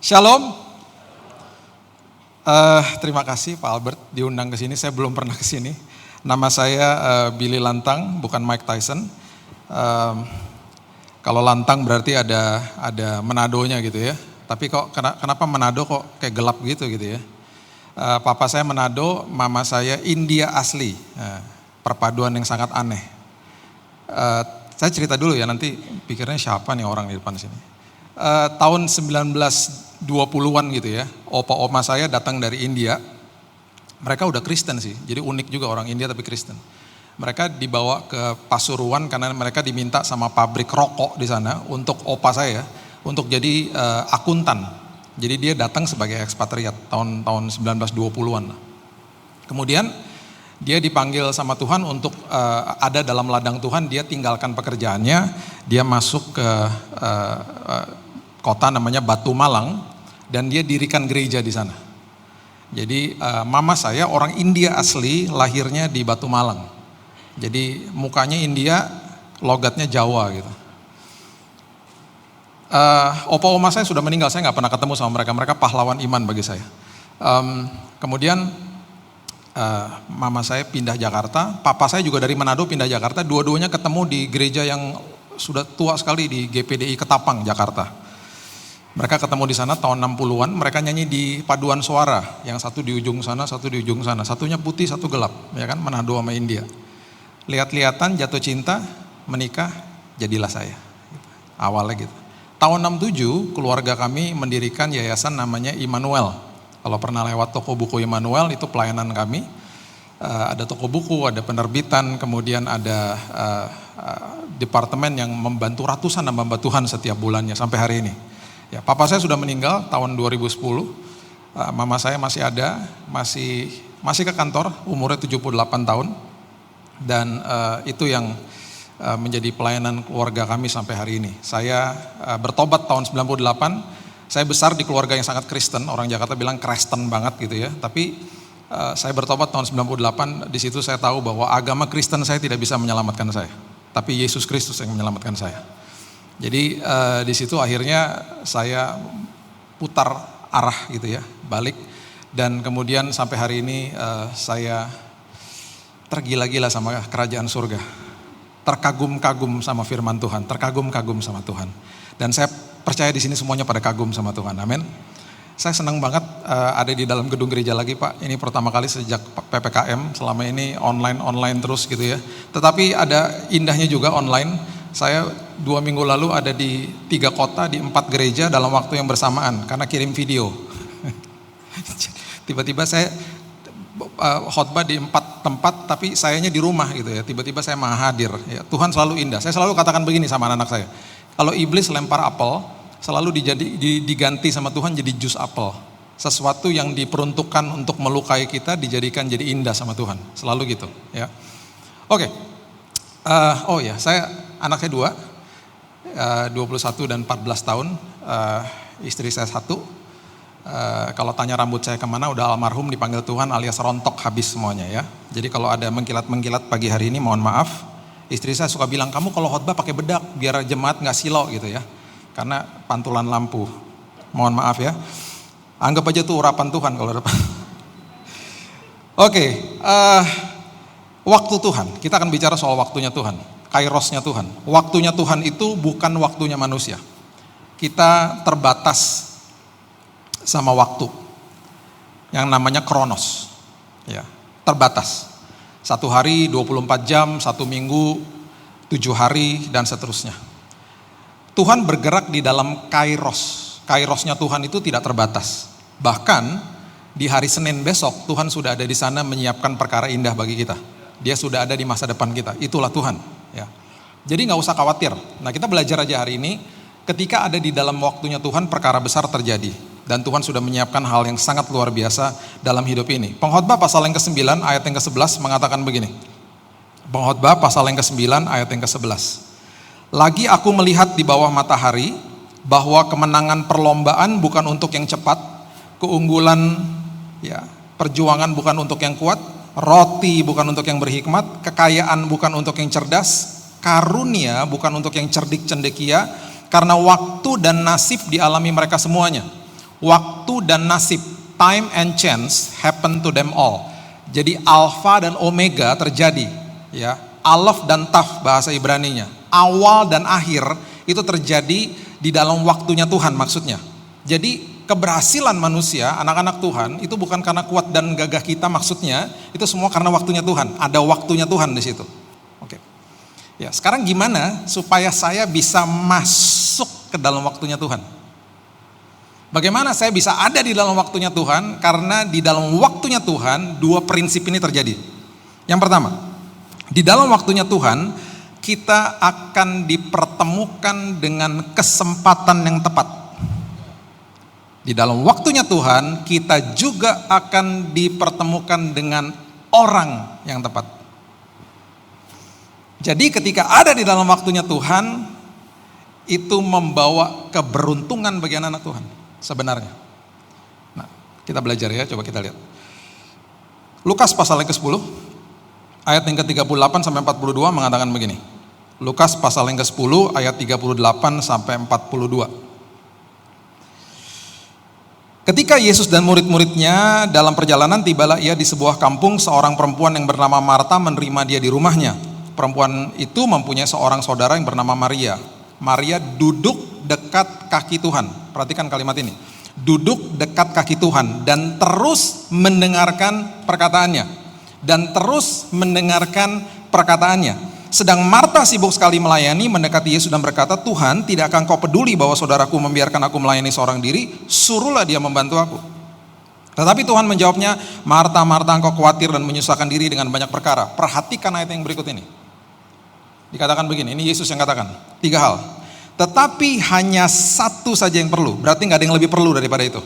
Shalom. Terima kasih Pak Albert diundang ke sini. Saya belum pernah ke sini. Nama saya Billy Lantang, bukan Mike Tyson. Kalau Lantang berarti ada Manado-nya gitu ya. Tapi kok kenapa Manado kok kayak gelap gitu ya? Papa saya Manado, mama saya India asli. Perpaduan yang sangat aneh. Saya cerita dulu ya, nanti pikirnya siapa nih orang di depan sini. Tahun 1920-an gitu ya, opa-oma saya datang dari India. Mereka udah Kristen sih, jadi unik juga orang India tapi Kristen. Mereka dibawa ke Pasuruan karena mereka diminta sama pabrik rokok di sana untuk opa saya, untuk jadi akuntan. Jadi dia datang sebagai ekspatriat tahun 1920-an. Kemudian dia dipanggil sama Tuhan untuk ada dalam ladang Tuhan, dia tinggalkan pekerjaannya, dia masuk ke kota namanya Batu Malang dan dia dirikan gereja di sana. Jadi mama saya orang India asli, lahirnya di Batu Malang. Jadi mukanya India, logatnya Jawa gitu. Opa-oma saya sudah meninggal, saya nggak pernah ketemu sama mereka. Mereka pahlawan iman bagi saya. Kemudian mama saya pindah Jakarta, papa saya juga dari Manado pindah Jakarta. Dua-duanya ketemu di gereja yang sudah tua sekali di GPDI Ketapang, Jakarta. Mereka ketemu di sana tahun 60-an, mereka nyanyi di paduan suara, yang satu di ujung sana, satu di ujung sana, satunya putih, satu gelap, ya kan, Manado sama India. Lihat-lihatan, jatuh cinta, menikah, jadilah saya. Awalnya gitu. Tahun 67, keluarga kami mendirikan yayasan namanya Immanuel. Kalau pernah lewat toko buku Immanuel, itu pelayanan kami. Ada toko buku, ada penerbitan, kemudian ada departemen yang membantu ratusan hamba Tuhan setiap bulannya sampai hari ini. Ya, papa saya sudah meninggal tahun 2010, mama saya masih ada, masih ke kantor, umurnya 78 tahun, dan itu yang menjadi pelayanan keluarga kami sampai hari ini. Saya bertobat tahun 98, saya besar di keluarga yang sangat Kristen, orang Jakarta bilang Kristen banget gitu ya, tapi saya bertobat tahun 98, di situ saya tahu bahwa agama Kristen saya tidak bisa menyelamatkan saya, tapi Yesus Kristus yang menyelamatkan saya. Jadi di situ akhirnya saya putar arah gitu ya, balik, dan kemudian sampai hari ini saya tergila-gila sama kerajaan surga, terkagum-kagum sama firman Tuhan, terkagum-kagum sama Tuhan, dan saya percaya di sini semuanya pada kagum sama Tuhan, amin. Saya senang banget ada di dalam gedung gereja lagi Pak, ini pertama kali sejak PPKM, selama ini online terus gitu ya, tetapi ada indahnya juga online. Saya 2 minggu lalu ada di 3 kota, di 4 gereja dalam waktu yang bersamaan karena kirim video. Tiba-tiba saya khotbah di 4 tempat tapi sayanya di rumah gitu ya. Tiba-tiba saya maha hadir. Ya, Tuhan selalu indah. Saya selalu katakan begini sama anak-anak saya. Kalau iblis lempar apel, selalu diganti sama Tuhan jadi jus apel. Sesuatu yang diperuntukkan untuk melukai kita dijadikan jadi indah sama Tuhan. Selalu gitu ya. Oke. Oh ya, anak saya 2, 21 dan 14 tahun, istri saya 1. Kalau tanya rambut saya kemana, udah almarhum dipanggil Tuhan alias rontok habis semuanya ya. Jadi kalau ada mengkilat-mengkilat pagi hari ini mohon maaf. Istri saya suka bilang, kamu kalau khotbah pakai bedak biar jemaat gak silau gitu ya. Karena pantulan lampu, mohon maaf ya. Anggap aja tuh urapan Tuhan kalau depan. Oke, waktu Tuhan, kita akan bicara soal waktunya Tuhan. Kairosnya Tuhan. Waktunya Tuhan itu bukan waktunya manusia. Kita terbatas sama waktu. Yang namanya kronos. Ya, terbatas. 1 hari 24 jam, 1 minggu 7 hari dan seterusnya. Tuhan bergerak di dalam kairos. Kairosnya Tuhan itu tidak terbatas. Bahkan di hari Senin besok Tuhan sudah ada di sana menyiapkan perkara indah bagi kita. Dia sudah ada di masa depan kita. Itulah Tuhan. Ya. Jadi gak usah khawatir. Nah kita belajar aja hari ini, ketika ada di dalam waktunya Tuhan perkara besar terjadi. Dan Tuhan sudah menyiapkan hal yang sangat luar biasa dalam hidup ini. Pengkhotbah pasal yang ke-9 ayat yang ke-11 mengatakan begini. Pengkhotbah pasal yang ke-9 ayat yang ke-11. Lagi aku melihat di bawah matahari bahwa kemenangan perlombaan bukan untuk yang cepat, keunggulan ya, perjuangan bukan untuk yang kuat, roti bukan untuk yang berhikmat, kekayaan bukan untuk yang cerdas, karunia bukan untuk yang cerdik cendekia, karena waktu dan nasib dialami mereka semuanya. Waktu dan nasib, time and chance happen to them all. Jadi alfa dan omega terjadi, ya. Alaf dan taf bahasa Ibraninya. Awal dan akhir itu terjadi di dalam waktunya Tuhan maksudnya. Jadi keberhasilan manusia, anak-anak Tuhan itu bukan karena kuat dan gagah kita maksudnya, itu semua karena waktunya Tuhan. Ada waktunya Tuhan di situ. Oke. Ya, sekarang gimana supaya saya bisa masuk ke dalam waktunya Tuhan? Bagaimana saya bisa ada di dalam waktunya Tuhan? Karena di dalam waktunya Tuhan, dua prinsip ini terjadi. Yang pertama, di dalam waktunya Tuhan, kita akan dipertemukan dengan kesempatan yang tepat. Di dalam waktunya Tuhan, kita juga akan dipertemukan dengan orang yang tepat. Jadi ketika ada di dalam waktunya Tuhan, itu membawa keberuntungan bagi anak-anak Tuhan. Sebenarnya. Nah, kita belajar ya, coba kita lihat. Lukas pasal yang ke-10, ayat yang ke-38 sampai 42 mengatakan begini. Lukas pasal yang ke-10, ayat 38 sampai 42. Ketika Yesus dan murid-muridnya dalam perjalanan, tibalah ia di sebuah kampung, seorang perempuan yang bernama Marta menerima dia di rumahnya. Perempuan itu mempunyai seorang saudara yang bernama Maria. Maria duduk dekat kaki Tuhan. Perhatikan kalimat ini. Duduk dekat kaki Tuhan dan terus mendengarkan perkataannya. Dan terus mendengarkan perkataannya. Sedang Marta sibuk sekali melayani, mendekati Yesus dan berkata, Tuhan, tidak akan kau peduli bahwa saudaraku membiarkan aku melayani seorang diri? Suruhlah dia membantu aku. Tetapi Tuhan menjawabnya, Marta, Marta, engkau khawatir dan menyusahkan diri dengan banyak perkara. Perhatikan ayat yang berikut ini. Dikatakan begini, ini Yesus yang katakan, 3 hal. Tetapi hanya satu saja yang perlu, berarti gak ada yang lebih perlu daripada itu.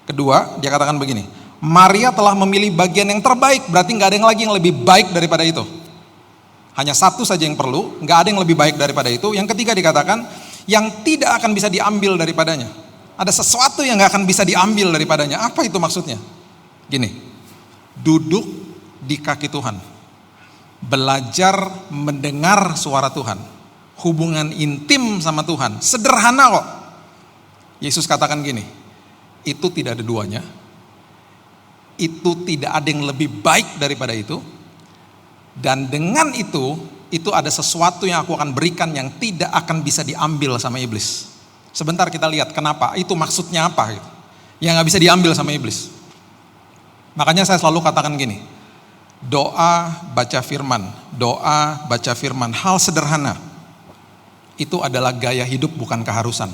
Kedua, dia katakan begini, Maria telah memilih bagian yang terbaik, berarti gak ada yang lagi yang lebih baik daripada itu. Hanya satu saja yang perlu, gak ada yang lebih baik daripada itu. Yang ketiga dikatakan, yang tidak akan bisa diambil daripadanya. Ada sesuatu yang gak akan bisa diambil daripadanya. Apa itu maksudnya? Gini, duduk di kaki Tuhan. Belajar mendengar suara Tuhan, hubungan intim sama Tuhan, sederhana kok. Yesus katakan gini, itu tidak ada duanya, itu tidak ada yang lebih baik daripada itu, dan dengan itu ada sesuatu yang aku akan berikan yang tidak akan bisa diambil sama iblis. Sebentar kita lihat kenapa, itu maksudnya apa gitu, yang gak bisa diambil sama iblis. Makanya saya selalu katakan gini, doa baca firman, hal sederhana, itu adalah gaya hidup bukan keharusan.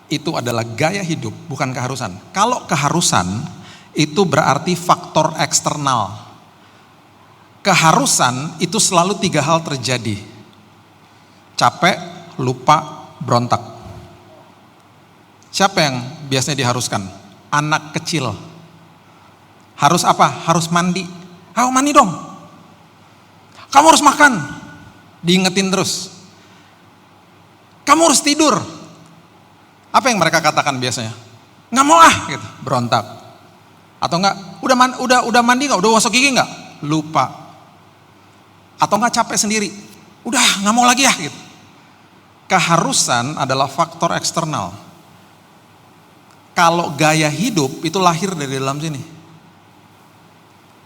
Itu adalah gaya hidup bukan keharusan. Kalau keharusan itu berarti faktor eksternal. Keharusan itu selalu 3 hal terjadi. Capek, lupa, berontak. Siapa yang biasanya diharuskan? Anak kecil. Harus apa? Harus mandi. Ayo mandi dong. Kamu harus makan. Diingetin terus. Kamu harus tidur. Apa yang mereka katakan biasanya? Nggak mau gitu, berontak. Atau enggak, udah mandi nggak? Udah gosok gigi nggak? Lupa. Atau enggak capek sendiri? Udah nggak mau lagi gitu. Keharusan adalah faktor eksternal. Kalau gaya hidup itu lahir dari dalam sini.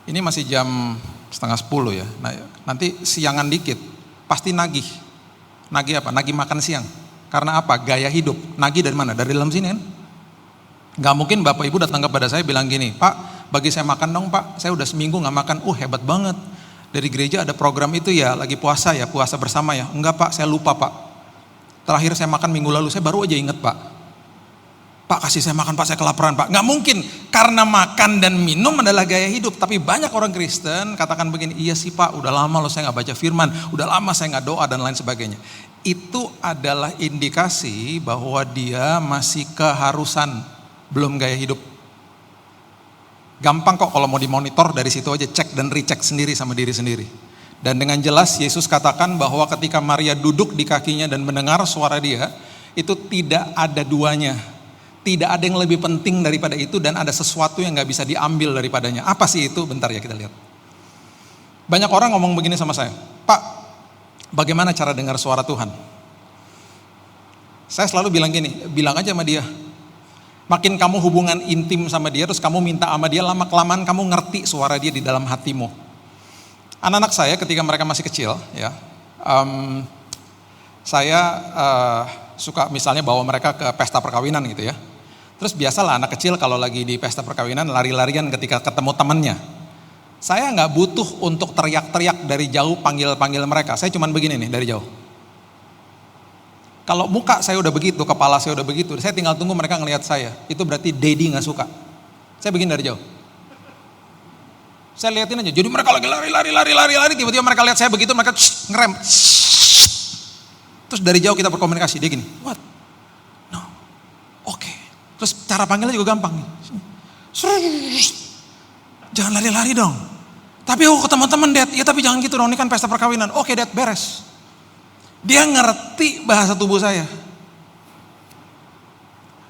Ini masih jam 9:30 ya. Nah, nanti siangan dikit, pasti nagih. Nagih apa? Nagih makan siang. Karena apa? Gaya hidup. Nagih dari mana? Dari dalam sini kan? Gak mungkin Bapak Ibu datang kepada saya bilang gini, Pak, bagi saya makan dong Pak. Saya udah seminggu gak makan. Hebat banget. Dari gereja ada program itu ya, lagi puasa ya, puasa bersama ya. Enggak Pak, saya lupa Pak. Terakhir saya makan minggu lalu, saya baru aja inget Pak. Pak kasih saya makan Pak, saya kelaparan Pak. Gak mungkin, karena makan dan minum adalah gaya hidup. Tapi banyak orang Kristen katakan begini, iya sih Pak, udah lama loh saya gak baca firman, udah lama saya gak doa dan lain sebagainya. Itu adalah indikasi bahwa dia masih keharusan, belum gaya hidup. Gampang kok kalau mau dimonitor dari situ aja, cek dan recheck sendiri sama diri sendiri. Dan dengan jelas Yesus katakan bahwa ketika Maria duduk di kakinya dan mendengar suara dia, itu tidak ada duanya. Tidak ada yang lebih penting daripada itu dan ada sesuatu yang gak bisa diambil daripadanya. Apa sih itu? Bentar ya kita lihat. Banyak orang ngomong begini sama saya, Pak, bagaimana cara dengar suara Tuhan? Saya selalu bilang gini, bilang aja sama dia. Makin kamu hubungan intim sama dia, terus kamu minta sama dia, lama-kelamaan kamu ngerti suara dia di dalam hatimu. Anak-anak saya ketika mereka masih kecil, ya, saya suka misalnya bawa mereka ke pesta perkawinan gitu ya. Terus biasalah anak kecil kalau lagi di pesta perkawinan lari-larian ketika ketemu temannya. Saya nggak butuh untuk teriak-teriak dari jauh panggil-panggil mereka. Saya cuman begini nih dari jauh. Kalau muka saya udah begitu, kepala saya udah begitu, saya tinggal tunggu mereka ngelihat saya. Itu berarti Daddy nggak suka. Saya begini dari jauh. Saya liatin aja. Jadi mereka lagi lari, tiba-tiba mereka lihat saya begitu, mereka ngerem. Terus dari jauh kita berkomunikasi. Dia gini, what? No, oke. Terus cara panggilnya juga gampang. Jangan lari-lari dong. Tapi aku ke teman-teman, Dad. Ya tapi jangan gitu dong, ini kan pesta perkawinan. Oke Dad, beres. Dia ngerti bahasa tubuh saya.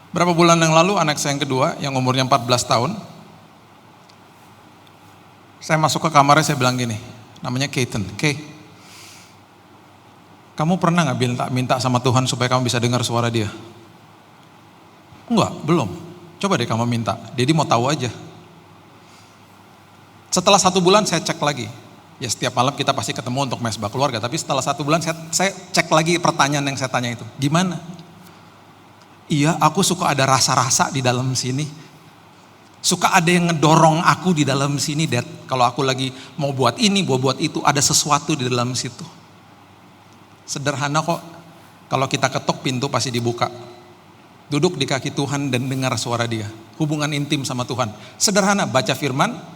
Berapa bulan yang lalu anak saya yang kedua yang umurnya 14 tahun. Saya masuk ke kamarnya, saya bilang gini, namanya Keaton. Kamu pernah gak minta sama Tuhan supaya kamu bisa dengar suara dia? Enggak, belum. Coba deh kamu minta, Daddy mau tahu aja. Setelah 1 bulan saya cek lagi. Ya setiap malam kita pasti ketemu untuk mesbah keluarga. Tapi setelah 1 bulan saya cek lagi pertanyaan yang saya tanya itu. Gimana? Iya, aku suka ada rasa-rasa di dalam sini. Suka ada yang ngedorong aku di dalam sini, Dad. Kalau aku lagi mau buat ini, mau buat itu, ada sesuatu di dalam situ. Sederhana kok. Kalau kita ketok pintu pasti dibuka. Duduk di kaki Tuhan dan dengar suara dia. Hubungan intim sama Tuhan. Sederhana, baca firman.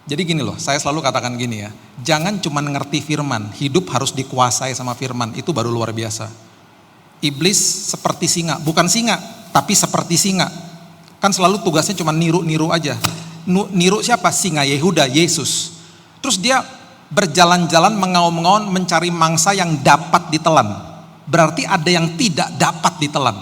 Jadi gini loh, saya selalu katakan gini ya. Jangan cuma ngerti firman, hidup harus dikuasai sama firman. Itu baru luar biasa. Iblis seperti singa, bukan singa, tapi seperti singa. Kan selalu tugasnya cuma niru-niru aja. Niru siapa? Singa Yehuda, Yesus. Terus dia berjalan-jalan mengaum-ngaum mencari mangsa yang dapat ditelan. Berarti ada yang tidak dapat ditelan.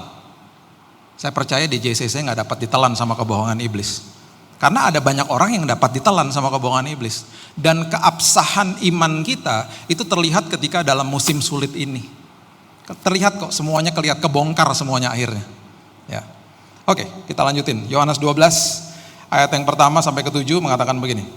Saya percaya di JCC nggak dapat ditelan sama kebohongan iblis. Karena ada banyak orang yang dapat ditelan sama kebohongan iblis. Dan keabsahan iman kita itu terlihat ketika dalam musim sulit ini. Terlihat kok semuanya kebongkar semuanya akhirnya. Ya. Oke, kita lanjutin. Yohanes 12 ayat yang pertama sampai ke-7 mengatakan begini.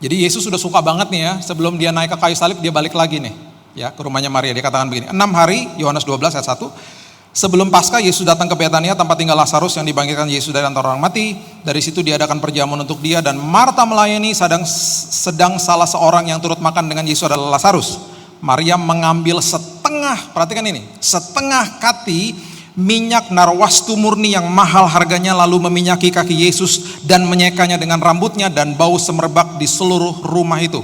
Jadi Yesus sudah suka banget nih ya, sebelum dia naik ke kayu salib dia balik lagi nih ya ke rumahnya Maria. Dia katakan begini, 6 hari, Yohanes 12 ayat 1. Sebelum Paskah Yesus datang ke Betania tempat tinggal Lazarus yang dibangkitkan Yesus dari antara orang mati. Dari situ diadakan perjamuan untuk dia dan Marta melayani sedang salah seorang yang turut makan dengan Yesus adalah Lazarus. Maria mengambil setengah, perhatikan ini, setengah kati minyak narwastu murni yang mahal harganya lalu meminyaki kaki Yesus dan menyekanya dengan rambutnya dan bau semerbak di seluruh rumah itu.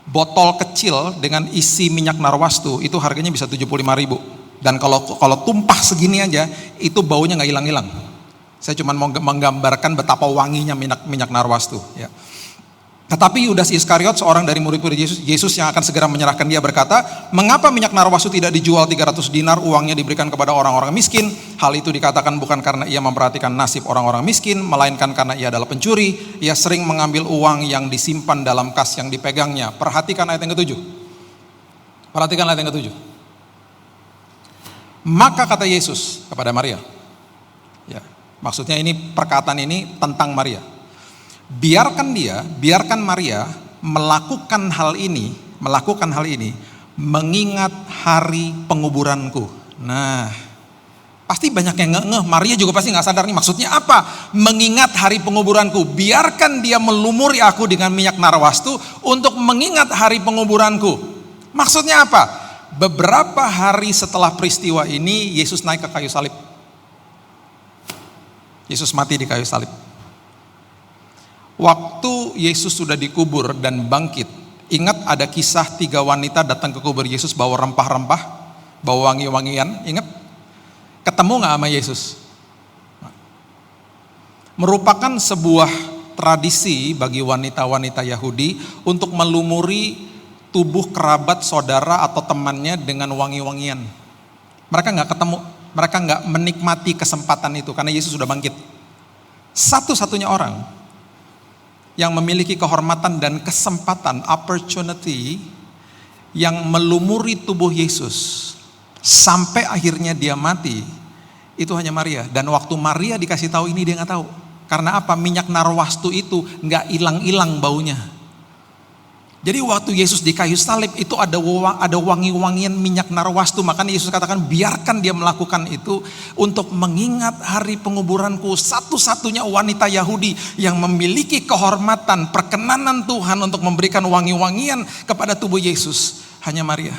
Botol kecil dengan isi minyak narwastu itu harganya bisa 75.000. Dan kalau tumpah segini aja, itu baunya nggak hilang-hilang. Saya cuma mau menggambarkan betapa wanginya minyak narwastu. Ya. Tetapi Yudas Iskariot, seorang dari murid-murid Yesus yang akan segera menyerahkan dia berkata, mengapa minyak narwastu tidak dijual 300 dinar, uangnya diberikan kepada orang-orang miskin? Hal itu dikatakan bukan karena ia memperhatikan nasib orang-orang miskin, melainkan karena ia adalah pencuri. Ia sering mengambil uang yang disimpan dalam kas yang dipegangnya. Perhatikan ayat yang ke-7. Perhatikan ayat yang ke-7. Maka kata Yesus kepada Maria, ya, maksudnya ini perkataan ini tentang Maria. Biarkan Maria melakukan hal ini, mengingat hari penguburanku. Nah, pasti banyak yang ngeh, Maria juga pasti nggak sadar nih maksudnya apa? Mengingat hari penguburanku. Biarkan dia melumuri aku dengan minyak narwastu untuk mengingat hari penguburanku. Maksudnya apa? Beberapa hari setelah peristiwa ini, Yesus naik ke kayu salib. Yesus mati di kayu salib. Waktu Yesus sudah dikubur dan bangkit, ingat ada kisah 3 wanita datang ke kubur Yesus bawa rempah-rempah, bawa wangi-wangian, ingat? Ketemu gak sama Yesus? Merupakan sebuah tradisi bagi wanita-wanita Yahudi untuk melumuri tubuh kerabat, saudara atau temannya dengan wangi-wangian. Mereka nggak ketemu, mereka nggak menikmati kesempatan itu karena Yesus sudah bangkit. Satu-satunya orang yang memiliki kehormatan dan kesempatan, opportunity yang melumuri tubuh Yesus sampai akhirnya dia mati, itu hanya Maria. Dan waktu Maria dikasih tahu ini dia nggak tahu. Karena apa? Minyak narwastu itu nggak hilang-hilang baunya. Jadi waktu Yesus di kayu salib itu ada wangi-wangian minyak narwastu. Makanya Yesus katakan biarkan dia melakukan itu untuk mengingat hari penguburanku. Satu-satunya wanita Yahudi yang memiliki kehormatan, perkenanan Tuhan untuk memberikan wangi-wangian kepada tubuh Yesus, hanya Maria.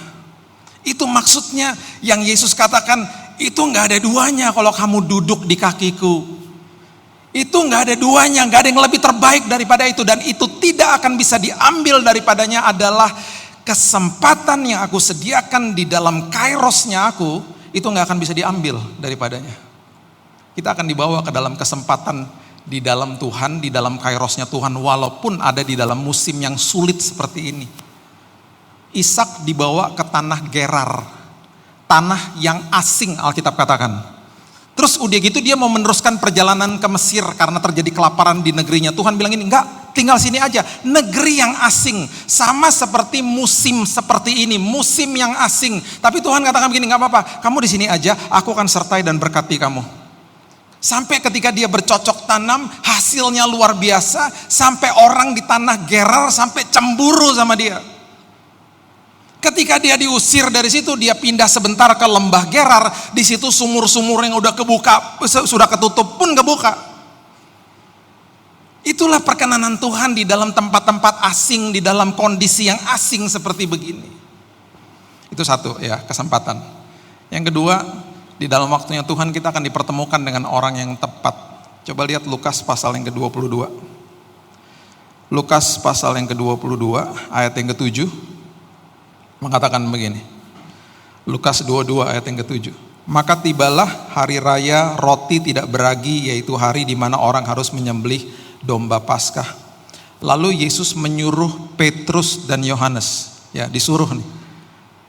Itu maksudnya yang Yesus katakan, itu gak ada duanya kalau kamu duduk di kakiku. Itu gak ada duanya, gak ada yang lebih terbaik daripada itu. Dan itu tidak akan bisa diambil daripadanya adalah kesempatan yang aku sediakan di dalam kairosnya aku. Itu gak akan bisa diambil daripadanya. Kita akan dibawa ke dalam kesempatan di dalam Tuhan, di dalam kairosnya Tuhan, walaupun ada di dalam musim yang sulit seperti ini. Ishak dibawa ke tanah Gerar, tanah yang asing Alkitab katakan. Terus udah gitu dia mau meneruskan perjalanan ke Mesir karena terjadi kelaparan di negerinya. Tuhan bilang ini, enggak, tinggal sini aja. Negeri yang asing, sama seperti musim seperti ini, musim yang asing. Tapi Tuhan katakan begini, enggak apa-apa, kamu di sini aja, aku akan sertai dan berkati kamu. Sampai ketika dia bercocok tanam, hasilnya luar biasa. Sampai orang di tanah Gerar sampai cemburu sama dia. Ketika dia diusir dari situ, dia pindah sebentar ke lembah Gerar. Di situ sumur-sumur yang udah kebuka, sudah ketutup pun kebuka. Itulah perkenanan Tuhan di dalam tempat-tempat asing, di dalam kondisi yang asing seperti begini. Itu satu ya, kesempatan. Yang kedua, di dalam waktunya Tuhan kita akan dipertemukan dengan orang yang tepat. Coba lihat Lukas pasal yang ke-22. Lukas pasal yang ke-22 ayat yang ke-7. Mengatakan begini, Lukas 22 ayat yang ke-7. Maka tibalah hari raya roti tidak beragi, yaitu hari di mana orang harus menyembelih domba Paskah. Lalu Yesus menyuruh Petrus dan Yohanes, ya disuruh nih.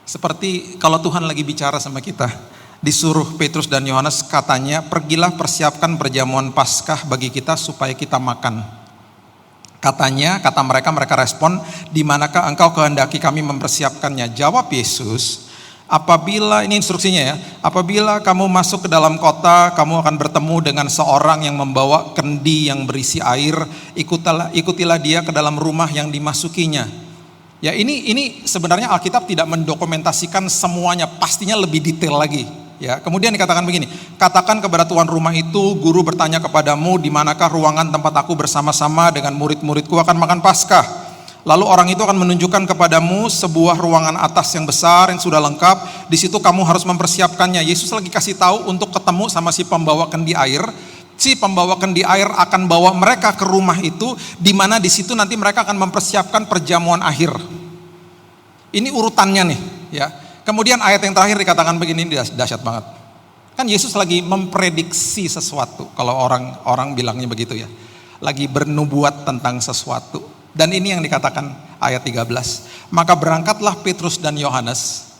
Seperti kalau Tuhan lagi bicara sama kita, disuruh Petrus dan Yohanes, katanya pergilah persiapkan perjamuan Paskah bagi kita supaya kita makan. Katanya, kata mereka respon, di manakah engkau kehendaki kami mempersiapkannya? Jawab Yesus, apabila, ini instruksinya ya, apabila kamu masuk ke dalam kota, kamu akan bertemu dengan seorang yang membawa kendi yang berisi air, ikutilah dia ke dalam rumah yang dimasukinya. Ya ini sebenarnya Alkitab tidak mendokumentasikan semuanya, pastinya lebih detail lagi. Ya, kemudian dikatakan begini, katakan kepada tuan rumah itu, guru bertanya kepadamu, di manakah ruangan tempat aku bersama-sama dengan murid-muridku akan makan Paskah. Lalu orang itu akan menunjukkan kepadamu sebuah ruangan atas yang besar yang sudah lengkap. Di situ kamu harus mempersiapkannya. Yesus lagi kasih tahu untuk ketemu sama si pembawa kendi air. Si pembawa kendi air akan bawa mereka ke rumah itu, di mana di situ nanti mereka akan mempersiapkan perjamuan akhir. Ini urutannya nih, ya. Kemudian ayat yang terakhir dikatakan begini, dahsyat banget. Kan Yesus lagi memprediksi sesuatu, kalau orang bilangnya begitu ya. Lagi bernubuat tentang sesuatu. Dan ini yang dikatakan ayat 13. Maka berangkatlah Petrus dan Yohanes,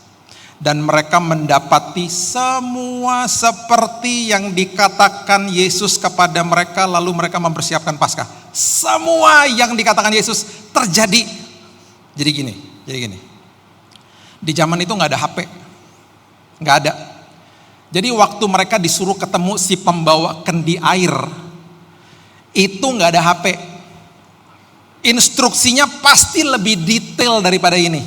dan mereka mendapati semua seperti yang dikatakan Yesus kepada mereka, lalu mereka mempersiapkan Paskah. Semua yang dikatakan Yesus terjadi. Jadi gini. Di zaman itu nggak ada HP, nggak ada. Jadi waktu mereka disuruh ketemu si pembawa kendi air, itu nggak ada HP. Instruksinya pasti lebih detail daripada ini.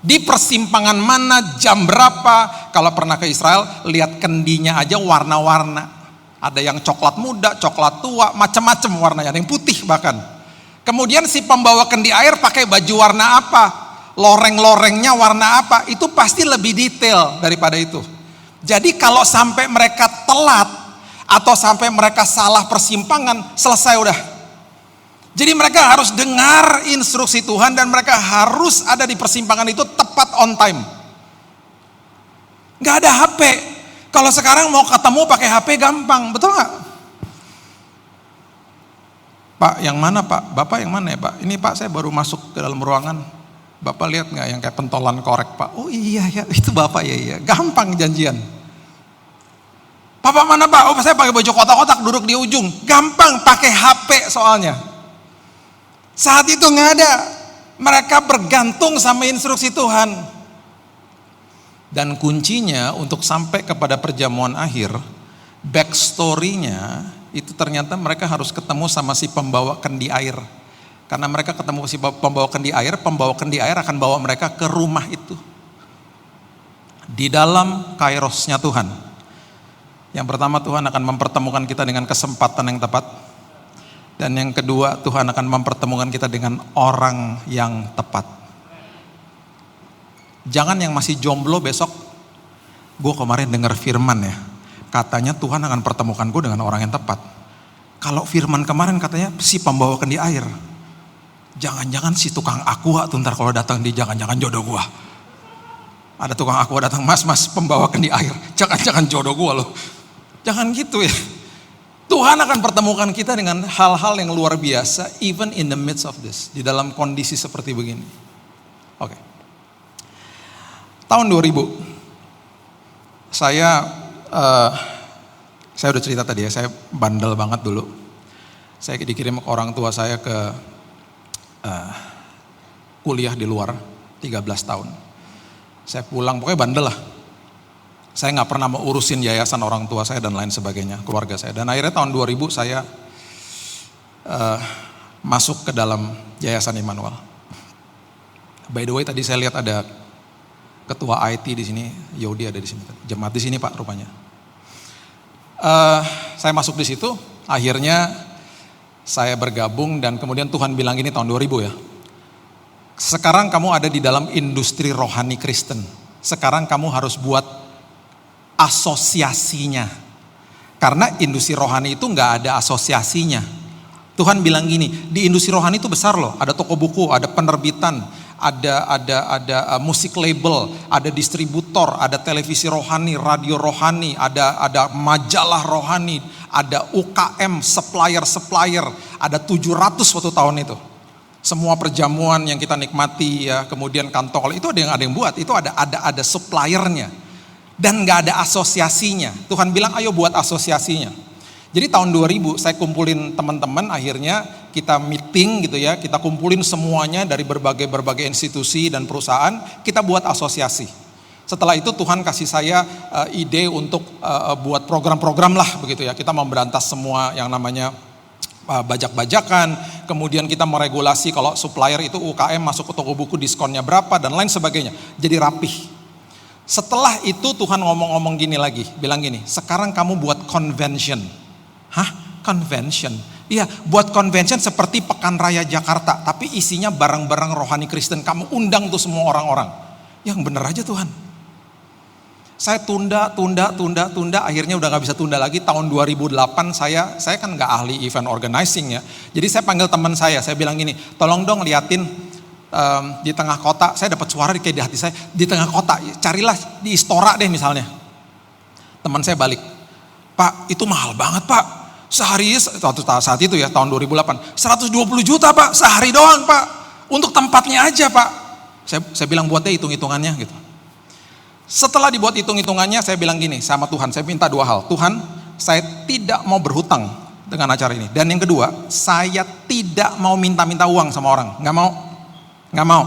Di persimpangan mana, jam berapa. Kalau pernah ke Israel, lihat kendinya aja warna-warna. Ada yang coklat muda, coklat tua, macam-macam warnanya. Ada yang putih bahkan. Kemudian si pembawa kendi air pakai baju warna apa? Loreng-lorengnya warna apa, itu pasti lebih detail daripada itu. Jadi kalau sampai mereka telat atau sampai mereka salah persimpangan, selesai udah. Jadi mereka harus dengar instruksi Tuhan dan mereka harus ada di persimpangan itu tepat on time. Gak ada HP. Kalau sekarang mau ketemu pakai HP gampang, betul gak? Pak yang mana Pak? Bapak yang mana ya Pak? Ini Pak saya baru masuk ke dalam ruangan. Bapak lihat nggak yang kayak pentolan korek Pak? Oh iya ya, itu Bapak ya, gampang janjian. Bapak mana Pak? Oh saya pakai baju kotak-kotak duduk di ujung. Gampang, pakai HP soalnya. Saat itu nggak ada. Mereka bergantung sama instruksi Tuhan. Dan kuncinya untuk sampai kepada perjamuan akhir, backstory-nya itu ternyata mereka harus ketemu sama si pembawa kendi air. Karena mereka ketemu si pembawa kendi air akan bawa mereka ke rumah itu. Di dalam kairosnya Tuhan. Yang pertama, Tuhan akan mempertemukan kita dengan kesempatan yang tepat. Dan yang kedua, Tuhan akan mempertemukan kita dengan orang yang tepat. Jangan yang masih jomblo besok, gue kemarin dengar firman ya, katanya Tuhan akan pertemukan gue dengan orang yang tepat. Kalau firman kemarin katanya si pembawa kendi air, jangan-jangan si tukang aqua tuh ntar kalau datang di jangan-jangan jodoh gue. Ada tukang aqua datang, mas pembawa kendi air, jangan-jangan jodoh gue loh. Jangan gitu ya. Tuhan akan pertemukan kita dengan hal-hal yang luar biasa, even in the midst of this, di dalam kondisi seperti begini. Oke. Tahun 2000, saya udah cerita tadi ya, saya bandel banget dulu. Saya dikirim orang tua saya ke kuliah di luar 13 tahun. Saya pulang, pokoknya bandel lah. Saya gak pernah mau urusin yayasan orang tua saya dan lain sebagainya, keluarga saya. Dan akhirnya tahun 2000 saya masuk ke dalam yayasan Immanuel. By the way tadi saya lihat ada ketua IT di sini, Yodi ada di sini, jemaat di sini Pak rupanya. Saya masuk di situ, akhirnya saya bergabung dan kemudian Tuhan bilang gini tahun 2000 ya. Sekarang kamu ada di dalam industri rohani Kristen. Sekarang kamu harus buat asosiasinya. Karena industri rohani itu nggak ada asosiasinya. Tuhan bilang gini, di industri rohani itu besar loh, ada toko buku, ada penerbitan, ada musik label, ada distributor, ada televisi rohani, radio rohani, ada majalah rohani, ada UKM, supplier, ada 700 waktu tahun itu. Semua perjamuan yang kita nikmati ya, kemudian kantong, itu ada yang buat, itu ada suppliernya. Dan gak ada asosiasinya. Tuhan bilang ayo buat asosiasinya. Jadi tahun 2000 saya kumpulin teman-teman, akhirnya kita meeting gitu ya, kita kumpulin semuanya dari berbagai institusi dan perusahaan, kita buat asosiasi. Setelah itu Tuhan kasih saya ide untuk buat program-program lah begitu ya, kita memberantas semua yang namanya bajak-bajakan, kemudian kita meregulasi kalau supplier itu UKM masuk ke toko buku diskonnya berapa dan lain sebagainya, jadi rapih. Setelah itu Tuhan ngomong-ngomong gini lagi, bilang gini, sekarang kamu buat convention. Hah? Convention? Iya, buat convention seperti Pekan Raya Jakarta, tapi isinya barang-barang rohani Kristen. Kamu undang tuh semua orang-orang. Yang bener aja Tuhan. Saya tunda, akhirnya udah gak bisa tunda lagi. Tahun 2008 saya kan gak ahli event organizing ya. Jadi saya panggil teman saya bilang gini, tolong dong liatin di tengah kota, saya dapat suara kayak di hati saya, di tengah kota, carilah di Istora deh misalnya. Teman saya balik, Pak itu mahal banget Pak. Sehari saat itu ya tahun 2008 120 juta Pak sehari doang Pak, untuk tempatnya aja Pak. Saya bilang buat deh hitung-hitungannya gitu. Setelah dibuat hitung-hitungannya saya bilang gini sama Tuhan, saya minta dua hal. Tuhan, saya tidak mau berhutang dengan acara ini, dan yang kedua saya tidak mau minta-minta uang sama orang, nggak mau.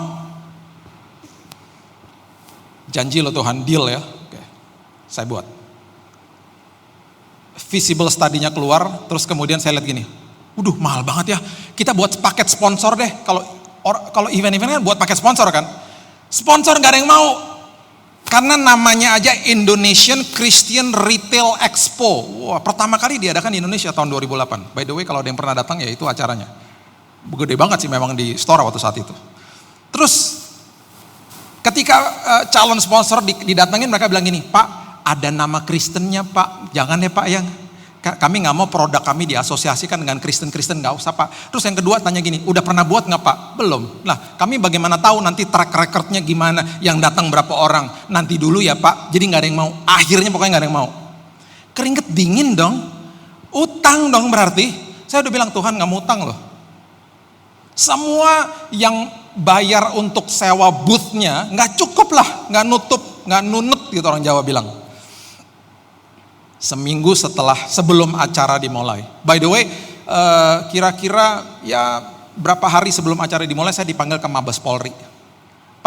Janji lo Tuhan, deal ya. Oke, saya buat. Visible study-nya keluar, terus kemudian saya lihat gini, waduh mahal banget ya, kita buat paket sponsor deh. Kalau event-event kan buat paket sponsor kan, sponsor gak ada yang mau, karena namanya aja Indonesian Christian Retail Expo. Wah, pertama kali diadakan di Indonesia tahun 2008. By the way kalau ada yang pernah datang ya itu acaranya, gede banget sih memang di Istora waktu saat itu. Terus ketika calon sponsor didatengin, mereka bilang gini, Pak ada nama Kristennya Pak, jangan ya Pak, yang kami gak mau produk kami diasosiasikan dengan Kristen, gak usah Pak. Terus yang kedua tanya gini, udah pernah buat gak Pak? Belum. Nah kami bagaimana tahu nanti track recordnya gimana, yang datang berapa orang, nanti dulu ya Pak. Jadi gak ada yang mau, akhirnya pokoknya gak ada yang mau. Keringet dingin dong, utang dong berarti. Saya udah bilang Tuhan gak mau utang loh. Semua yang bayar untuk sewa boothnya gak cukup lah, gak nutup, gak nunut gitu orang Jawa bilang. Seminggu sebelum acara dimulai. By the way, kira-kira ya berapa hari sebelum acara dimulai saya dipanggil ke Mabes Polri.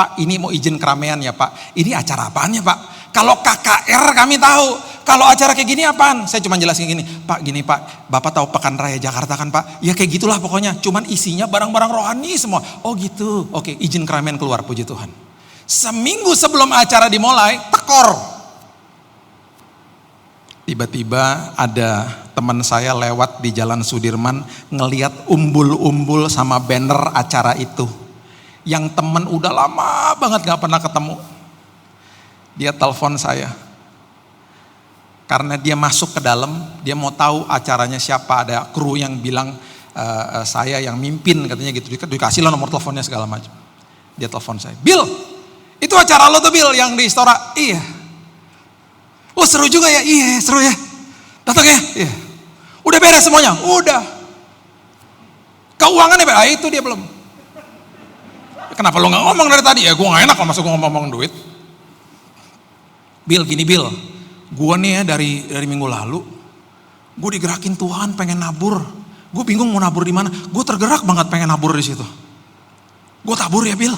Pak ini mau izin keramaian ya Pak, ini acara apaan ya Pak? Kalau KKR kami tahu, kalau acara kayak gini apaan? Saya cuma jelasin gini, Pak gini Pak, Bapak tahu Pekan Raya Jakarta kan Pak? Ya kayak gitulah pokoknya, cuman isinya barang-barang rohani semua. Oh gitu, oke izin keramaian keluar, puji Tuhan. Seminggu sebelum acara dimulai, tekor. Tiba-tiba ada teman saya lewat di Jalan Sudirman, ngelihat umbul-umbul sama banner acara itu. Yang teman udah lama banget gak pernah ketemu. Dia telepon saya. Karena dia masuk ke dalam, dia mau tahu acaranya siapa. Ada kru yang bilang saya yang mimpin katanya gitu. Dikasih lah nomor teleponnya segala macam. Dia telepon saya, Bill, itu acara lo tuh Bill yang di Istora? Iya. Oh seru juga ya? Iya seru ya. Datang ya? Iya. Udah beres semuanya? Udah. Keuangannya beres? Itu dia belum. Kenapa lo gak ngomong dari tadi? Ya gue gak enak kalau masuk ngomong duit. Bill gini Bill, gue nih ya dari minggu lalu, gue digerakin Tuhan pengen nabur. Gue bingung mau nabur di mana. Gue tergerak banget pengen nabur di situ. Gue tabur ya Bill.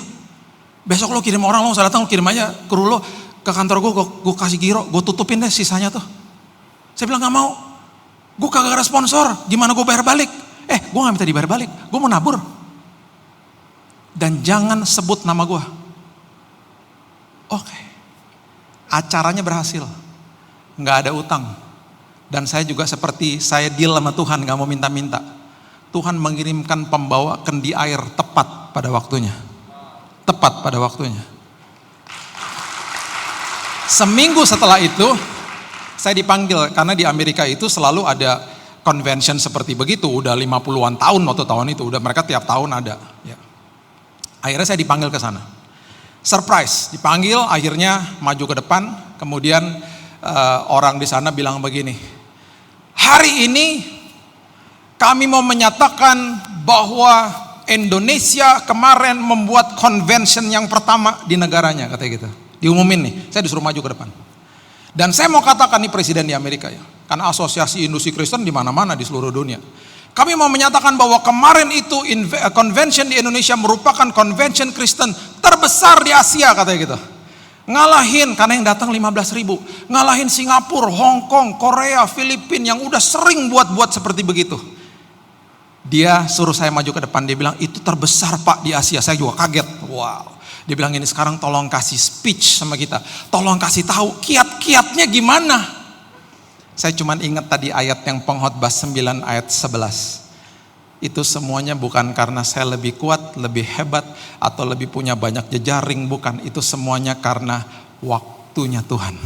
Besok lo kirim orang, lo usah datang, lo kirim aja kru lo ke kantor gue kasih giro, gue tutupin deh sisanya tuh. Saya bilang gak mau. Gue kagak ada sponsor, gimana gue bayar balik? Gue gak minta dibayar balik, gue mau nabur. Dan jangan sebut nama gue. Oke. Acaranya berhasil. Gak ada utang. Dan saya juga seperti saya deal sama Tuhan, gak mau minta-minta. Tuhan mengirimkan pembawa kendi air tepat pada waktunya. Tepat pada waktunya. Seminggu setelah itu, saya dipanggil. Karena di Amerika itu selalu ada convention seperti begitu. Udah 50-an tahun waktu tahun itu. Udah mereka tiap tahun ada. Ya. Akhirnya saya dipanggil ke sana. Surprise, dipanggil, akhirnya maju ke depan. Kemudian orang di sana bilang begini, hari ini kami mau menyatakan bahwa Indonesia kemarin membuat convention yang pertama di negaranya, katanya gitu. Diumumin nih, saya disuruh maju ke depan. Dan saya mau katakan nih presiden di Amerika ya, karena asosiasi industri Kristen di mana-mana di seluruh dunia. Kami mau menyatakan bahwa kemarin itu convention di Indonesia merupakan convention Kristen terbesar di Asia, katanya gitu. Ngalahin, karena yang datang 15.000, ngalahin Singapura, Hong Kong, Korea, Filipina yang udah sering buat seperti begitu. Dia suruh saya maju ke depan, dia bilang itu terbesar Pak di Asia. Saya juga kaget, wow. Dia bilang ini sekarang tolong kasih speech sama kita, tolong kasih tahu kiat-kiatnya gimana. Saya cuma ingat tadi ayat yang Pengkhotbah 9 ayat 11. Itu semuanya bukan karena saya lebih kuat, lebih hebat, atau lebih punya banyak jejaring, bukan. Itu semuanya karena waktunya Tuhan.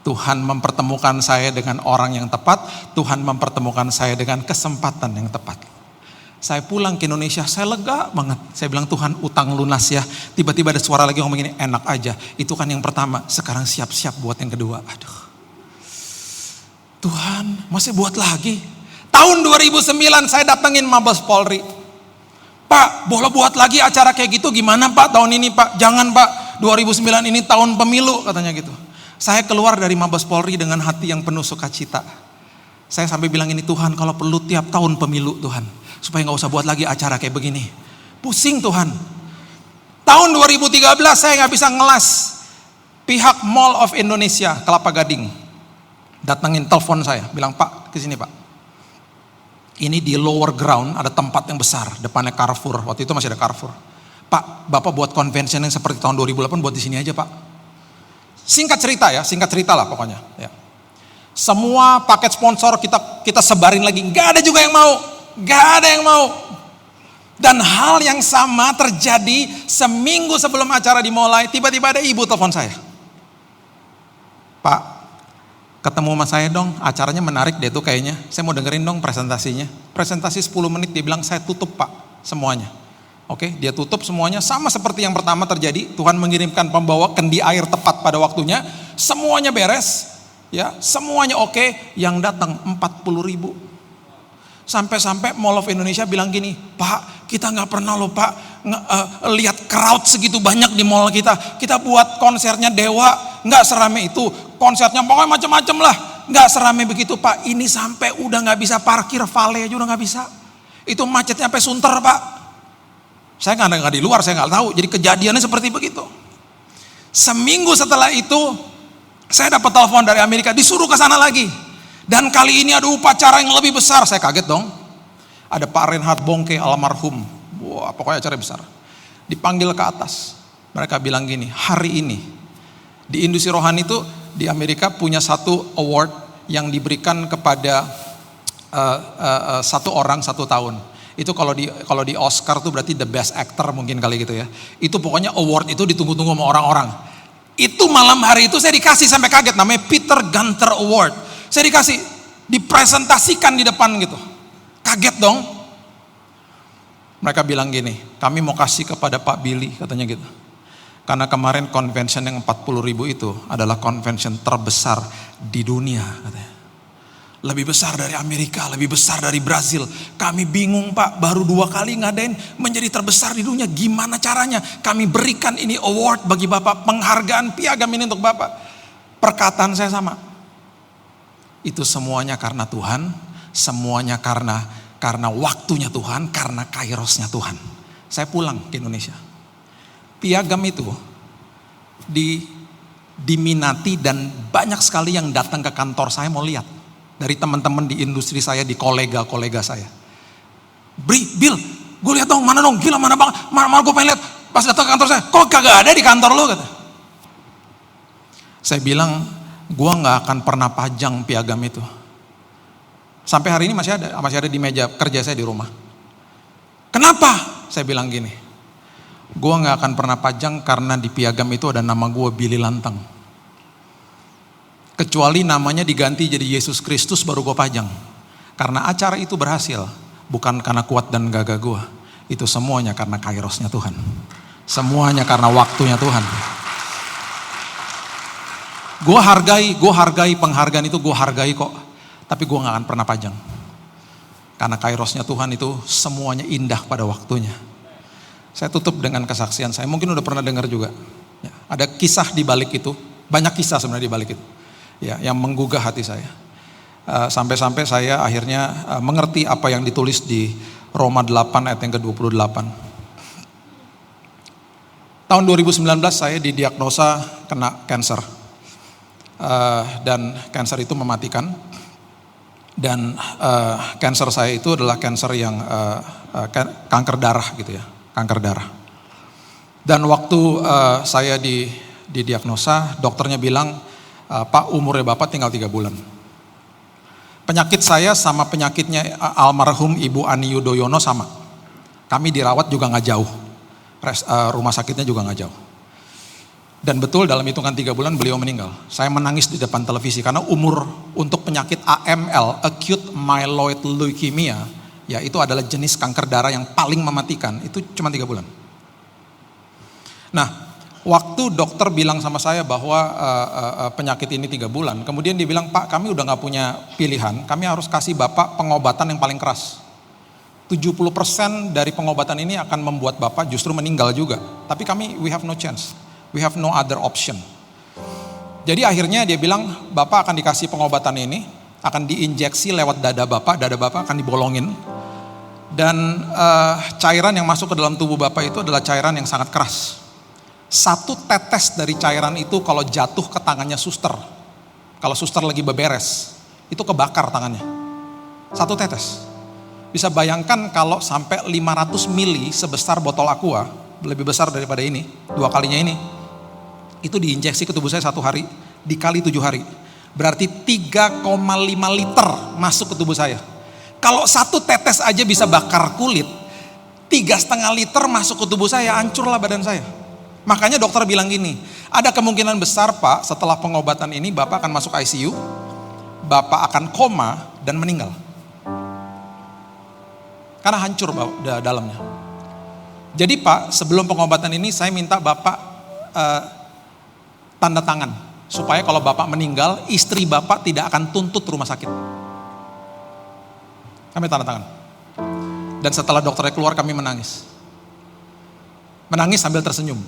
Tuhan mempertemukan saya dengan orang yang tepat, Tuhan mempertemukan saya dengan kesempatan yang tepat. Saya pulang ke Indonesia, saya lega banget. Saya bilang Tuhan utang lunas ya. Tiba-tiba ada suara lagi ngomong gini, enak aja. Itu kan yang pertama, sekarang siap-siap buat yang kedua. Aduh. Tuhan masih buat lagi. Tahun 2009 saya datengin Mabes Polri. Pak, boleh buat lagi acara kayak gitu gimana Pak tahun ini Pak? Jangan Pak, 2009 ini tahun pemilu katanya gitu. Saya keluar dari Mabes Polri dengan hati yang penuh sukacita. Saya sampai bilang ini Tuhan kalau perlu tiap tahun pemilu Tuhan. Supaya gak usah buat lagi acara kayak begini. Pusing Tuhan. Tahun 2013 saya gak bisa ngelas. Pihak Mall of Indonesia, Kelapa Gading. Datangin telepon saya, bilang Pak kesini Pak. Ini di lower ground ada tempat yang besar, depannya Carrefour. Waktu itu masih ada Carrefour. Pak, Bapak buat convention yang seperti tahun 2008 buat di sini aja Pak. Singkat cerita lah pokoknya. Ya. Semua paket sponsor kita sebarin lagi, nggak ada juga yang mau. Dan hal yang sama terjadi seminggu sebelum acara dimulai. Tiba-tiba ada ibu telepon saya. Pak, ketemu sama saya dong, acaranya menarik deh tuh kayaknya. Saya mau dengerin dong presentasinya. Presentasi 10 menit, dia bilang saya tutup Pak semuanya. Oke, dia tutup semuanya sama seperti yang pertama terjadi. Tuhan mengirimkan pembawa kendi air tepat pada waktunya. Semuanya beres, ya, semuanya oke. Yang datang 40.000. Sampai-sampai Mall of Indonesia bilang gini, Pak, kita nggak pernah loh Pak lihat crowd segitu banyak di mall kita. Kita buat konsernya Dewa, nggak serame itu. Konsernya pokoknya macam-macam lah, nggak serame begitu Pak. Ini sampai udah nggak bisa parkir, vale aja udah nggak bisa. Itu macetnya sampai Sunter Pak. Saya nggak di luar, saya nggak tahu. Jadi kejadiannya seperti begitu. Seminggu setelah itu, saya dapat telepon dari Amerika, disuruh ke sana lagi. Dan kali ini ada upacara yang lebih besar. Saya kaget dong. Ada Pak Reinhard Bonnke almarhum. Wah, pokoknya acara besar. Dipanggil ke atas. Mereka bilang gini, hari ini di industri rohani itu di Amerika punya satu award yang diberikan kepada satu orang 1 tahun. Itu kalau di Oscar tuh berarti the best actor mungkin kali gitu ya. Itu pokoknya award itu ditunggu-tunggu sama orang-orang. Itu malam hari itu saya dikasih sampai kaget, namanya Peter Gunter Award. Saya dikasih, dipresentasikan di depan gitu. Kaget dong. Mereka bilang gini, kami mau kasih kepada Pak Billy, katanya gitu. Karena kemarin convention yang 40.000 itu adalah convention terbesar di dunia, katanya. Lebih besar dari Amerika, lebih besar dari Brazil. Kami bingung Pak, baru 2 kali ngadain menjadi terbesar di dunia. Gimana caranya? Kami berikan ini award bagi Bapak, penghargaan piagam ini untuk Bapak. Perkataan saya sama. Itu semuanya karena Tuhan, semuanya karena waktunya Tuhan, karena kairosnya Tuhan. Saya pulang ke Indonesia. Piagam itu diminati dan banyak sekali yang datang ke kantor saya mau lihat. Dari teman-teman di industri saya, di kolega-kolega saya. Bill, gue lihat dong, mana dong, gila mana bang, mana gue pengen lihat. Pas datang ke kantor saya, kok kagak ada di kantor lo, kata. Saya bilang, gue nggak akan pernah pajang piagam itu. Sampai hari ini masih ada di meja kerja saya di rumah. Kenapa? Saya bilang gini, gue nggak akan pernah pajang karena di piagam itu ada nama gue, Billy Lantang. Kecuali namanya diganti jadi Yesus Kristus baru gue pajang. Karena acara itu berhasil, bukan karena kuat dan gagah gue. Itu semuanya karena kairosnya Tuhan. Semuanya karena waktunya Tuhan. Gue hargai penghargaan itu, gue hargai kok. Tapi gue gak akan pernah pajang. Karena kairosnya Tuhan itu semuanya indah pada waktunya. Saya tutup dengan kesaksian saya, mungkin udah pernah dengar juga. Ya, ada kisah di balik itu, banyak kisah sebenarnya di balik itu. Ya, yang menggugah hati saya. Sampai-sampai saya akhirnya mengerti apa yang ditulis di Roma 8 ayat yang ke-28. Tahun 2019 saya didiagnosa kena kanker. Dan kanker itu mematikan. Dan kanker saya itu adalah kanker yang kanker darah gitu ya, kanker darah. Dan waktu saya didiagnosa, dokternya bilang, Pak, umurnya Bapak tinggal 3 bulan. Penyakit saya sama penyakitnya almarhum Ibu Ani Yudhoyono sama. Kami dirawat juga gak jauh. Rumah sakitnya juga gak jauh. Dan betul dalam hitungan 3 bulan beliau meninggal. Saya menangis di depan televisi karena umur untuk penyakit AML, Acute Myeloid Leukemia, ya itu adalah jenis kanker darah yang paling mematikan. Itu cuma 3 bulan. Nah, waktu dokter bilang sama saya bahwa penyakit ini 3 bulan, kemudian dia bilang, Pak, kami udah gak punya pilihan, kami harus kasih Bapak pengobatan yang paling keras. 70% dari pengobatan ini akan membuat Bapak justru meninggal juga. Tapi we have no chance, we have no other option. Jadi akhirnya dia bilang, Bapak akan dikasih pengobatan ini, akan diinjeksi lewat dada Bapak akan dibolongin. Dan cairan yang masuk ke dalam tubuh Bapak itu adalah cairan yang sangat keras. 1 tetes dari cairan itu kalau jatuh ke tangannya suster, kalau suster lagi beberes, itu kebakar tangannya. 1 tetes. Bisa bayangkan kalau sampai 500 mili sebesar botol aqua, lebih besar daripada ini, 2 kalinya ini, itu diinjeksi ke tubuh saya 1 hari, dikali 7 hari. Berarti 3,5 liter masuk ke tubuh saya. Kalau 1 tetes aja bisa bakar kulit, 3,5 liter masuk ke tubuh saya, hancurlah badan saya. Makanya dokter bilang gini, ada kemungkinan besar Pak, setelah pengobatan ini Bapak akan masuk ICU, Bapak akan koma dan meninggal. Karena hancur dalamnya. Jadi Pak, sebelum pengobatan ini saya minta Bapak tanda tangan. Supaya kalau Bapak meninggal, istri Bapak tidak akan tuntut rumah sakit. Kami tanda tangan. Dan setelah dokternya keluar kami menangis. Menangis sambil tersenyum.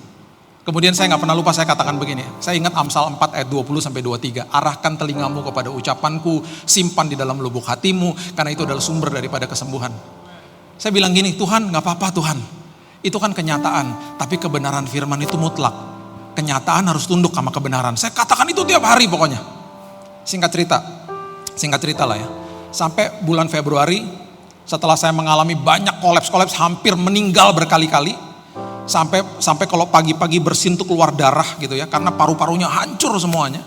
Kemudian saya gak pernah lupa saya katakan begini. Saya ingat Amsal 4 ayat 20-23. Arahkan telingamu kepada ucapanku, simpan di dalam lubuk hatimu, karena itu adalah sumber daripada kesembuhan. Saya bilang gini, Tuhan gak apa-apa Tuhan. Itu kan kenyataan, tapi kebenaran firman itu mutlak. Kenyataan harus tunduk sama kebenaran. Saya katakan itu tiap hari pokoknya. Singkat cerita lah ya. Sampai bulan Februari, setelah saya mengalami banyak kolaps, hampir meninggal berkali-kali. Sampai kalau pagi-pagi bersin tuh keluar darah gitu ya, karena paru-parunya hancur semuanya.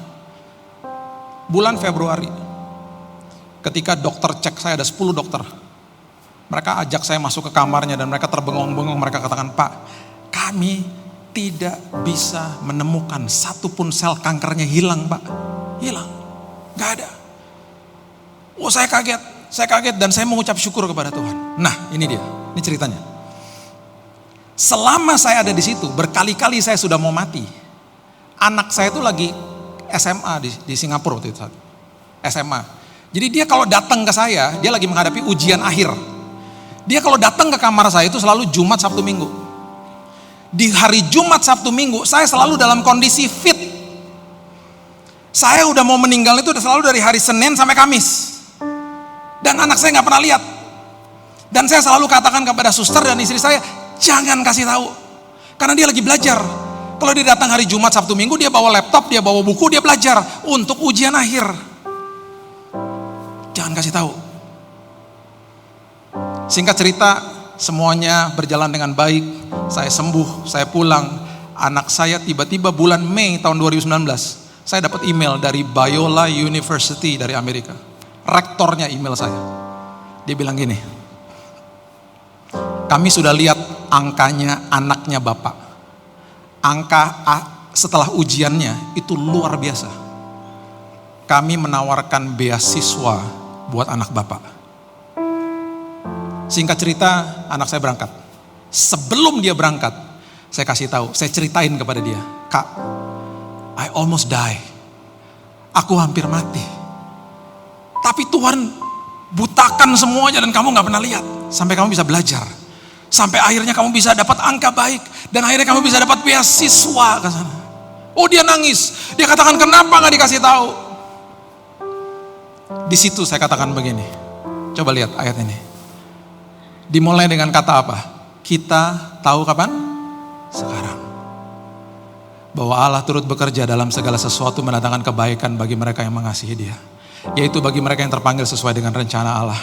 Bulan Februari, ketika dokter cek saya, ada 10 dokter. Mereka ajak saya masuk ke kamarnya dan mereka terbengong-bengong. Mereka katakan, "Pak, kami tidak bisa menemukan satupun sel kankernya hilang, Pak. Hilang, gak ada." Oh, saya kaget dan saya mengucap syukur kepada Tuhan. Nah, ini dia, ini ceritanya. Selama saya ada di situ, berkali-kali saya sudah mau mati. Anak saya itu lagi SMA di Singapura waktu itu, SMA. Jadi dia kalau datang ke saya, dia lagi menghadapi ujian akhir. Dia kalau datang ke kamar saya itu selalu Jumat, Sabtu, Minggu. Di hari Jumat, Sabtu, Minggu, saya selalu dalam kondisi fit. Saya udah mau meninggal itu selalu dari hari Senin sampai Kamis. Dan anak saya nggak pernah lihat. Dan saya selalu katakan kepada suster dan istri saya, jangan kasih tahu. Karena dia lagi belajar. Kalau dia datang hari Jumat, Sabtu, Minggu, dia bawa laptop, dia bawa buku, dia belajar untuk ujian akhir. Jangan kasih tahu. Singkat cerita, semuanya berjalan dengan baik. Saya sembuh, saya pulang. Anak saya tiba-tiba bulan Mei tahun 2019, saya dapat email dari Biola University dari Amerika. Rektornya email saya. Dia bilang gini, "Kami sudah lihat angkanya anaknya Bapak. Angka setelah ujiannya itu luar biasa. Kami menawarkan beasiswa buat anak Bapak." Singkat cerita, anak saya berangkat. Sebelum dia berangkat, saya kasih tahu, saya ceritain kepada dia, "Kak, I almost die. Aku hampir mati. Tapi Tuhan butakan semuanya dan kamu gak pernah lihat. Sampai kamu bisa belajar. Sampai akhirnya kamu bisa dapat angka baik. Dan akhirnya kamu bisa dapat beasiswa ke sana." Oh, dia nangis. Dia katakan, "Kenapa gak dikasih tahu?" Di situ saya katakan begini. Coba lihat ayat ini. Dimulai dengan kata apa? Kita tahu kapan? Sekarang. Bahwa Allah turut bekerja dalam segala sesuatu mendatangkan kebaikan bagi mereka yang mengasihi Dia. Yaitu bagi mereka yang terpanggil sesuai dengan rencana Allah.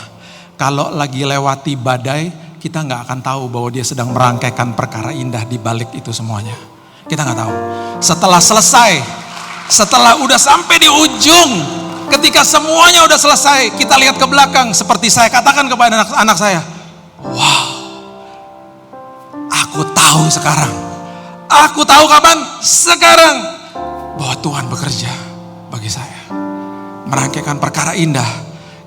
Kalau lagi lewati badai, kita gak akan tahu bahwa Dia sedang merangkaikan perkara indah di balik itu semuanya. Kita gak tahu. Setelah selesai, setelah udah sampai di ujung, ketika semuanya udah selesai, kita lihat ke belakang. Seperti saya katakan kepada anak saya, "Wow, aku tahu sekarang. Aku tahu kapan? Sekarang. Bahwa Tuhan bekerja bagi saya. Merangkaikan perkara indah.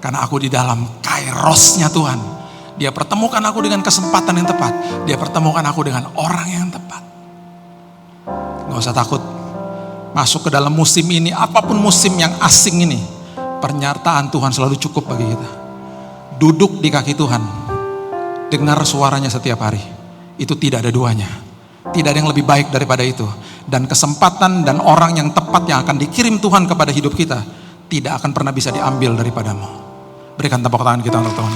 Karena aku di dalam kairosnya Tuhan. Dia pertemukan aku dengan kesempatan yang tepat. Dia pertemukan aku dengan orang yang tepat." Gak usah takut. Masuk ke dalam musim ini, apapun musim yang asing ini, pernyataan Tuhan selalu cukup bagi kita. Duduk di kaki Tuhan. Dengar suaranya setiap hari. Itu tidak ada duanya. Tidak ada yang lebih baik daripada itu. Dan kesempatan dan orang yang tepat yang akan dikirim Tuhan kepada hidup kita tidak akan pernah bisa diambil daripadamu. Berikan tepuk tangan kita untuk Tuhan.